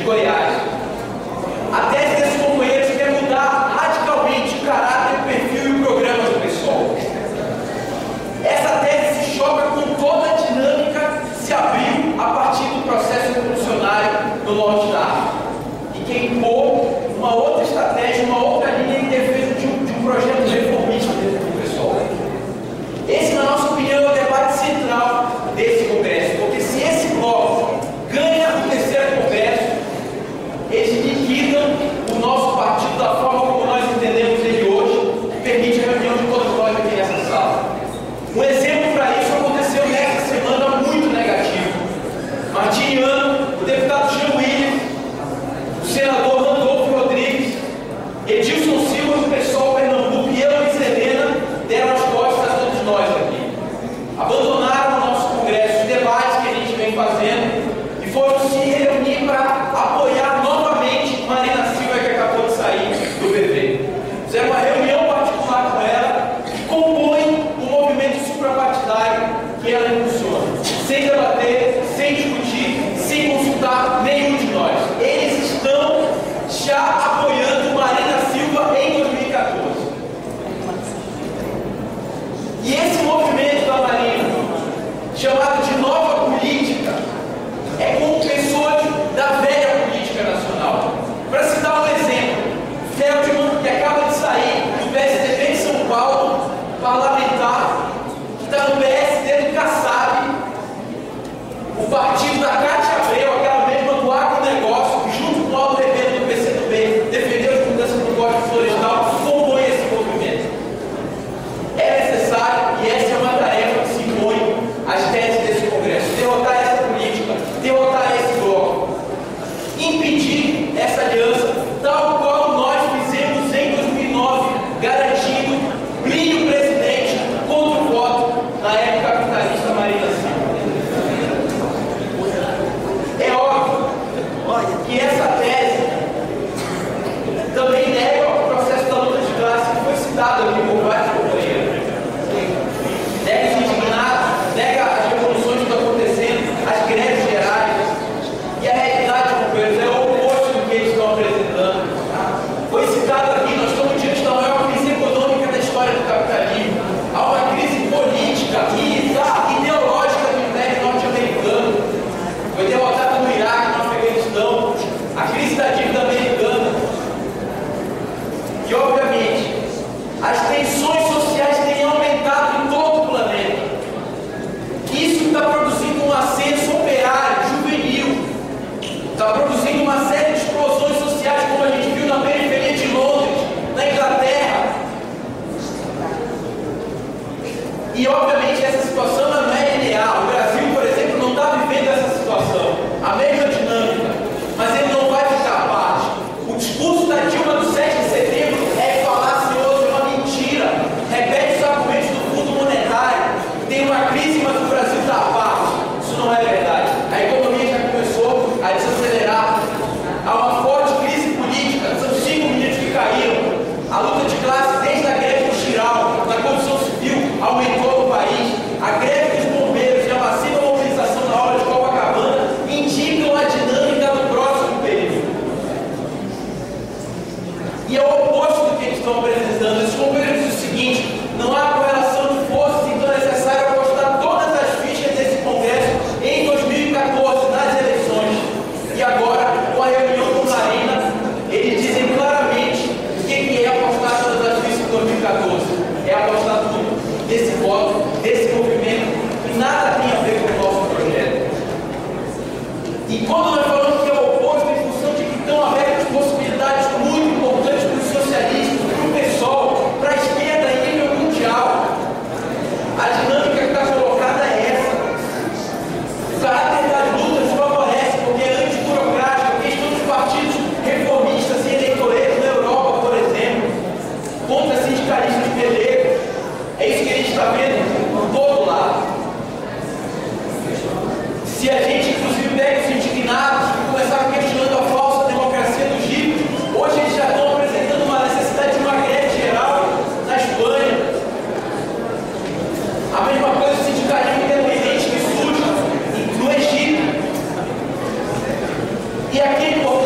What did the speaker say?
Goiás. A tese desses companheiros quer mudar radicalmente o caráter, o perfil e o programa do PSOL. Essa tese se choca com toda a dinâmica que se abriu a partir do processo revolucionário do Norte da África e que impôs uma outra estratégia, uma outra linha em defesa de um projeto reformista dentro do PSOL. Esse, na nossa opinião, é o debate central desse congresso, porque se esse bloco ganha o terceiro congresso, eles liquidam o nosso partido da forma como nós entendemos ele hoje, que permite a reunião de todos nós aqui nessa sala. Um exemplo para isso aconteceu nessa semana muito negativo. Martiniano, o deputado Jean Williams, o senador Randolfo Rodrigues, Edilson Silva do PSOL Pernambuco e eu, Luiz Helena, deram as costas a todos nós aqui. Abandonaram o nosso congresso, os debates que a gente vem fazendo e foram se reunir para apoiar novamente Marina Silva, que acabou de sair do PV. Fizeram uma reunião particular com ela que compõe o movimento suprapartidário que ela impulsiona, sem debater, sem discutir, sem consultar nenhum de nós. Eles estão já apoiando Marina Silva em 2014. E esse movimento da Marina, chamado de Nova Política, é com pessoas da velha política nacional. Para citar um exemplo, Feldman, que acaba de sair do PSDB de São Paulo, parlamentar, que está no PSD do Kassab, o partido da Cátia Abreu, aquela mesma do agronegócio, que junto com o Aldo Rebelo do PCdoB defendeu as mudanças do Código Florestal, compõe esse movimento. É necessário, e essa é uma tarefa que se impõe às teses desse Congresso, derrotar essa política, derrotar esse bloco, impedir essa aliança, tal qual nós fizemos em 2009, garantindo brilho presidente contra o voto na época capitalista Marina Silva. É óbvio que essa tese também nega o processo da luta de classe que foi citado aqui por vários companheiros. Nega os indignados, nega as revoluções que estão acontecendo, as greves gerais. E a realidade, companheiros, é o oposto do que eles estão apresentando. Foi citado aqui, nós estamos diante da maior crise econômica da história do capitalismo. Há uma crise política e ideológica do Império Norte-Americano. Foi derrotada no Iraque, no Afeganistão, a crise da dívida americana. E, obviamente, as tensões sociais têm aumentado em todo o planeta. Isso está produzindo um ascenso operário, juvenil. Está produzindo uma série de explosões sociais, como a gente viu na periferia de Londres, na Inglaterra. E, obviamente, essa situação não é linear. O Brasil, por exemplo, não está vivendo essa situação. A mesma dinâmica. Mas ele não vai ficar à parte. O discurso da Dilma do 7 de setembro é falacioso, é uma mentira. Repete os argumentos do Fundo Monetário. Tem uma crise, mas o Brasil está à parte. Isso não é verdade. A economia já começou a desacelerar. Há uma forte crise política. São 5 ministros que caíram. A luta de classe, desde a greve do Chiral, na construção civil, aumentou no país. A greve dos bombeiros e a massiva mobilização na obra de Copacabana indicam a dinâmica do próximo período. E é o oposto do que eles estão apresentando. Esses companheiros dizem o seguinte: não há correlação de forças, então é necessário apostar todas as fichas desse Congresso em 2014, nas eleições. E agora, com a reunião com Marina, eles dizem claramente o que é apostar todas as fichas em 2014. É apostar tudo desse voto, desse movimento, que nada tem a ver com o nosso projeto. E quando nós falamos que é o oposto, em função de que estão abertas possibilidades muito importantes para os socialistas, para o PSOL, para a esquerda em nível mundial, a dinâmica que está colocada é essa. O caráter das lutas favorece, porque é antiburocrático, a questão dos partidos reformistas e eleitoreiros na Europa, por exemplo, contra sindicalistas pelegos. É isso que a gente está vendo por todo lado. Se a gente, inclusive, pega os indignados que E aqui é importante